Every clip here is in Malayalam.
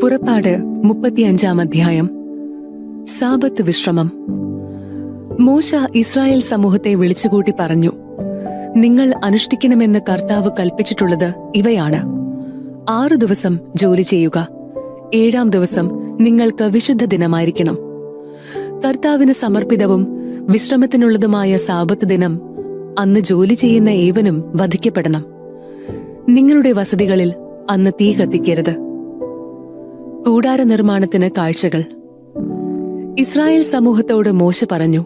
പുറപ്പാട് 35 അധ്യായം. സാബത്ത് വിശ്രമം. മോശ ഇസ്രായേൽ സമൂഹത്തെ വിളിച്ചുകൂട്ടി പറഞ്ഞു, നിങ്ങൾ അനുഷ്ഠിക്കണമെന്ന് കർത്താവ് കൽപ്പിച്ചിട്ടുള്ളത് ഇവയാണ്. 6 ദിവസം ജോലി ചെയ്യുക, 7-ാം ദിവസം നിങ്ങൾക്ക് വിശുദ്ധ ദിനമായിരിക്കണം. കർത്താവിന് സമർപ്പിതവും വിശ്രമത്തിനുള്ളതുമായ സാബത്ത് ദിനം അന്ന് ജോലി ചെയ്യുന്ന ഏവനും വധിക്കപ്പെടണം. നിങ്ങളുടെ വസതികളിൽ അന്ന് തീ കത്തിക്കരുത്. കൂടാര നിർമ്മാണത്തിന് കാഴ്ചകൾ. ഇസ്രായേൽ സമൂഹത്തോട് മോശ പറഞ്ഞു,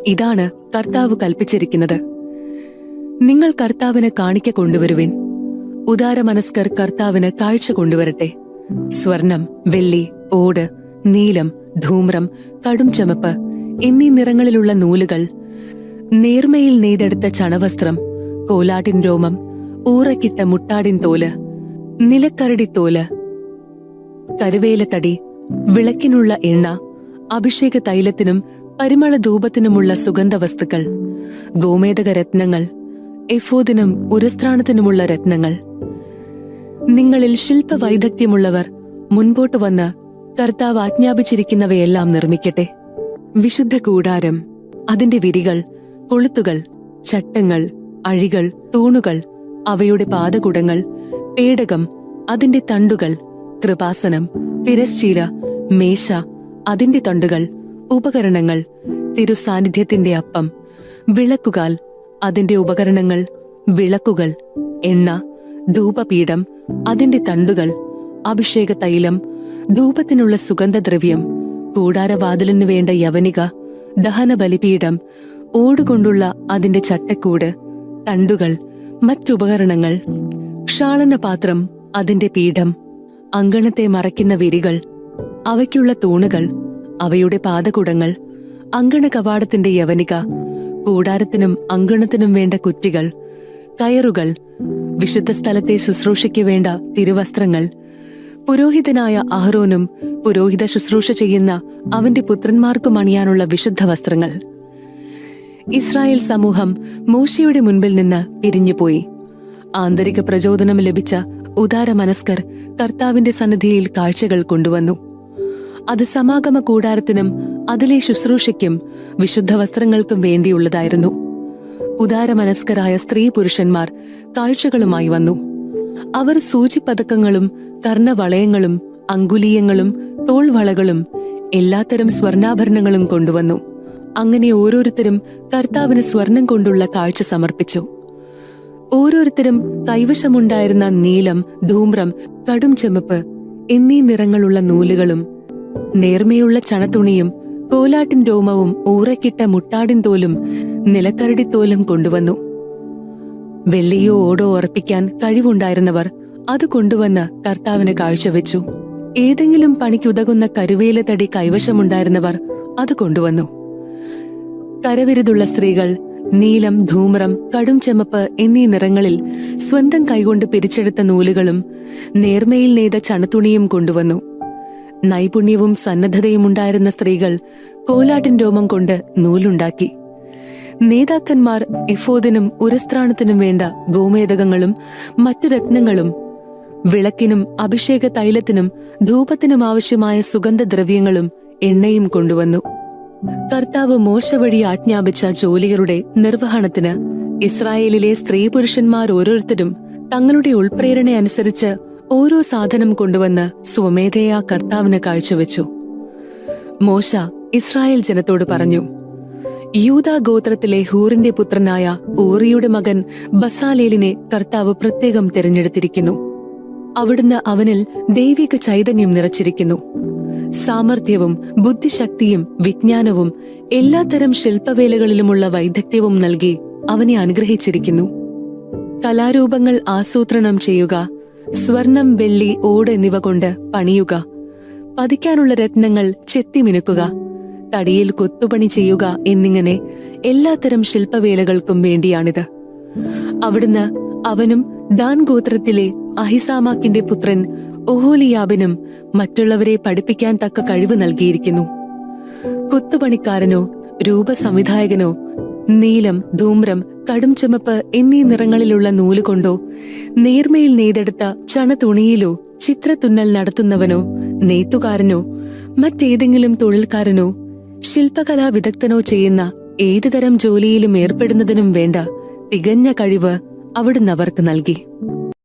ഇതാണ് കർത്താവ് കൽപ്പിച്ചിരിക്കുന്നത്. നിങ്ങൾ കർത്താവിന് കാണിക്ക കൊണ്ടുവരുവിൻ. ഉദാരമനസ്കർ കർത്താവിന് കാഴ്ച കൊണ്ടുവരട്ടെ. സ്വർണം, വെള്ളി, ഓട്, നീലം, ധൂമ്രം, കടും ചുമപ്പ് എന്നീ നിറങ്ങളിലുള്ള നൂലുകൾ, നേർമയിൽ നെയ്തെടുത്ത ചണവസ്ത്രം, കോലാട്ടിൻ രോമം, ഊറക്കിട്ട മുട്ടാടിൻ തോല്, നിലക്കരടിത്തോല്, കരുവേലത്തടി, വിളക്കിനുള്ള എണ്ണ, അഭിഷേക തൈലത്തിനും പരിമള ധൂപത്തിനുമുള്ള സുഗന്ധവസ്തുക്കൾ, ഗോമേതക രത്നങ്ങൾ, എഫോദിനും ഉരസ്ത്രാണത്തിനുമുള്ള രത്നങ്ങൾ. നിങ്ങളിൽ ശില്പവൈദഗ്ധ്യമുള്ളവർ മുൻപോട്ട് വന്ന് കർത്താവ് ആജ്ഞാപിച്ചിരിക്കുന്നവയെല്ലാം നിർമ്മിക്കട്ടെ. വിശുദ്ധ കൂടാരം, അതിന്റെ വിരികൾ, കൊളുത്തുകൾ, ചട്ടങ്ങൾ, അഴികൾ, തൂണുകൾ, അവയുടെ പാദകുടങ്ങൾ, പേടകം, അതിന്റെ തണ്ടുകൾ, കൃപാസനം, തിരശ്ശീല, മേശ, അതിന്റെ തണ്ടുകൾ, ഉപകരണങ്ങൾ, തിരുസാന്നിധ്യത്തിന്റെ അപ്പം, വിളക്കുകാൽ, അതിന്റെ ഉപകരണങ്ങൾ, വിളക്കുകൾ, എണ്ണ, ധൂപപീഠം, അതിന്റെ തണ്ടുകൾ, അഭിഷേക തൈലം, ധൂപത്തിനുള്ള സുഗന്ധദ്രവ്യം, കൂടാരവാതിലിനു വേണ്ട യവനിക, ദഹന ബലിപീഠം, ഓടുകൊണ്ടുള്ള അതിന്റെ ചട്ടക്കൂട്, തണ്ടുകൾ, മറ്റുപകരണങ്ങൾ, ക്ഷാളനപാത്രം, അതിന്റെ പീഠം, അങ്കണത്തെ മറയ്ക്കുന്ന വിരികൾ, അവയ്ക്കുള്ള തൂണുകൾ, അവയുടെ പാദകുടങ്ങൾ, അങ്കണ കവാടത്തിന്റെ യവനിക, കൂടാരത്തിനും അങ്കണത്തിനും വേണ്ട കുറ്റികൾ, കയറുകൾ, വിശുദ്ധ സ്ഥലത്തെ ശുശ്രൂഷയ്ക്ക് വേണ്ട തിരുവസ്ത്രങ്ങൾ, പുരോഹിതനായ അഹ്റോനും പുരോഹിത ശുശ്രൂഷ ചെയ്യുന്ന അവന്റെ പുത്രന്മാർക്കും അണിയാനുള്ള വിശുദ്ധ വസ്ത്രങ്ങൾ. ഇസ്രായേൽ സമൂഹം മോശയുടെ മുൻപിൽ നിന്ന് പിരിഞ്ഞുപോയി. ആന്തരിക പ്രചോദനം ലഭിച്ച ഉദാരമനസ്കർ കർത്താവിന്റെ സന്നിധിയിൽ കാഴ്ചകൾ കൊണ്ടുവന്നു. അത് സമാഗമ കൂടാരത്തിനും അതിലെ ശുശ്രൂഷയ്ക്കും വിശുദ്ധ വസ്ത്രങ്ങൾക്കും വേണ്ടിയുള്ളതായിരുന്നു. ഉദാരമനസ്കരായ സ്ത്രീ പുരുഷന്മാർ കാഴ്ചകളുമായി വന്നു. അവർ സൂചിപ്പതക്കങ്ങളും കർണവളയങ്ങളും അങ്കുലീയങ്ങളും തോൾവളകളും എല്ലാത്തരം സ്വർണ്ണാഭരണങ്ങളും കൊണ്ടുവന്നു. അങ്ങനെ ഓരോരുത്തരും കർത്താവിന് സ്വർണം കൊണ്ടുള്ള കാഴ്ച സമർപ്പിച്ചു. ഓരോരുത്തരും കൈവശമുണ്ടായിരുന്ന നീലം, ധൂമ്രം, കടും ചുമപ്പ് എന്നീ നിറങ്ങളുള്ള നൂലുകളും നേർമയുള്ള ചണത്തുണിയും കോലാട്ടിൻ രോമവും ഊറക്കിട്ട മുട്ടാടിൻ തോലും നിലക്കരടിത്തോലും കൊണ്ടുവന്നു. വെള്ളിയോ ഓടോ ഉറപ്പിക്കാൻ കഴിവുണ്ടായിരുന്നവർ അത് കൊണ്ടുവന്ന് കർത്താവിന് കാഴ്ചവെച്ചു. ഏതെങ്കിലും പണിക്കുതകുന്ന കരുവേലത്തടി കൈവശമുണ്ടായിരുന്നവർ അത് കൊണ്ടുവന്നു. കരവിരുതുള്ള സ്ത്രീകൾ നീലം, ധൂമ്രം, കടും ചെമപ്പ് എന്നീ നിറങ്ങളിൽ സ്വന്തം കൈകൊണ്ട് പിരിച്ചെടുത്ത നൂലുകളും നേർമയിൽ നെയ്ത ചണത്തുണിയും കൊണ്ടുവന്നു. നൈപുണ്യവും സന്നദ്ധതയും ഉണ്ടായിരുന്ന സ്ത്രീകൾ കോലാട്ടിൻ രോമം കൊണ്ട് നൂലുണ്ടാക്കി. നേതാക്കന്മാർ എഫോദിനും ഉരസ്ത്രാണത്തിനും വേണ്ട ഗോമേതകങ്ങളും മറ്റു രത്നങ്ങളും, വിളക്കിനും അഭിഷേക തൈലത്തിനും ധൂപത്തിനും ആവശ്യമായ സുഗന്ധദ്രവ്യങ്ങളും എണ്ണയും കൊണ്ടുവന്നു. കർത്താവ് മോശ വഴി ആജ്ഞാപിച്ച ജോലികളുടെ നിർവഹണത്തിന് ഇസ്രായേലിലെ സ്ത്രീ പുരുഷന്മാർ ഓരോരുത്തരും തങ്ങളുടെ ഉൾപ്രേരണയനുസരിച്ച് ഓരോ സാധനം കൊണ്ടുവന്ന് സ്വമേധയാ കർത്താവിന് കാഴ്ചവെച്ചു. മോശ ഇസ്രായേൽ ജനത്തോട് പറഞ്ഞു, യൂദാ ഗോത്രത്തിലെ ഹൂറിന്റെ പുത്രനായ ഊറിയുടെ മകൻ ബസാലേലിനെ കർത്താവ് പ്രത്യേകം തിരഞ്ഞെടുത്തിരിക്കുന്നു. അവിടുന്ന് അവനിൽ ദൈവിക ചൈതന്യം നിറച്ചിരിക്കുന്നു. സാമർഥ്യവും ബുദ്ധിശക്തിയും വിജ്ഞാനവും എല്ലാത്തരം ശില്പവേലകളിലുമുള്ള വൈദഗ്ധ്യവും നൽകി അവനെ അനുഗ്രഹിച്ചിരിക്കുന്നു. കലാരൂപങ്ങൾ ആസൂത്രണം ചെയ്യുക, സ്വർണം, വെള്ളി, ഓട് എന്നിവ കൊണ്ട് പണിയുക, പതിക്കാനുള്ള രത്നങ്ങൾ ചെത്തിമിനുക്കുക, തടിയിൽ കൊത്തുപണി ചെയ്യുക എന്നിങ്ങനെ എല്ലാത്തരം ശില്പവേലകൾക്കും വേണ്ടിയാണിത്. അവിടുന്ന് അവനും ദാൻ ഗോത്രത്തിലെ അഹിസാമാക്കിന്റെ പുത്രൻ ഒഹോലിയാബിനും മറ്റുള്ളവരെ പഠിപ്പിക്കാൻ തക്ക കഴിവ് നൽകിയിരിക്കുന്നു. കൊത്തുപണിക്കാരനോ രൂപസംവിധായകനോ നീലം, ധൂമ്രം, കടും ചുമപ്പ് എന്നീ നിറങ്ങളിലുള്ള നൂലുകൊണ്ടോ നേർമയിൽ നെയ്തെടുത്ത ചണതുണിയിലോ ചിത്രത്തുന്നൽ നടത്തുന്നവനോ നെയ്ത്തുകാരനോ മറ്റേതെങ്കിലും തൊഴിൽക്കാരനോ ശില്പകലാ വിദഗ്ധനോ ചെയ്യുന്ന ഏതുതരം ജോലിയിലും ഏർപ്പെടുന്നതിനും വേണ്ട തികഞ്ഞ കഴിവ് അവിടുന്ന് അവർക്ക് നൽകി.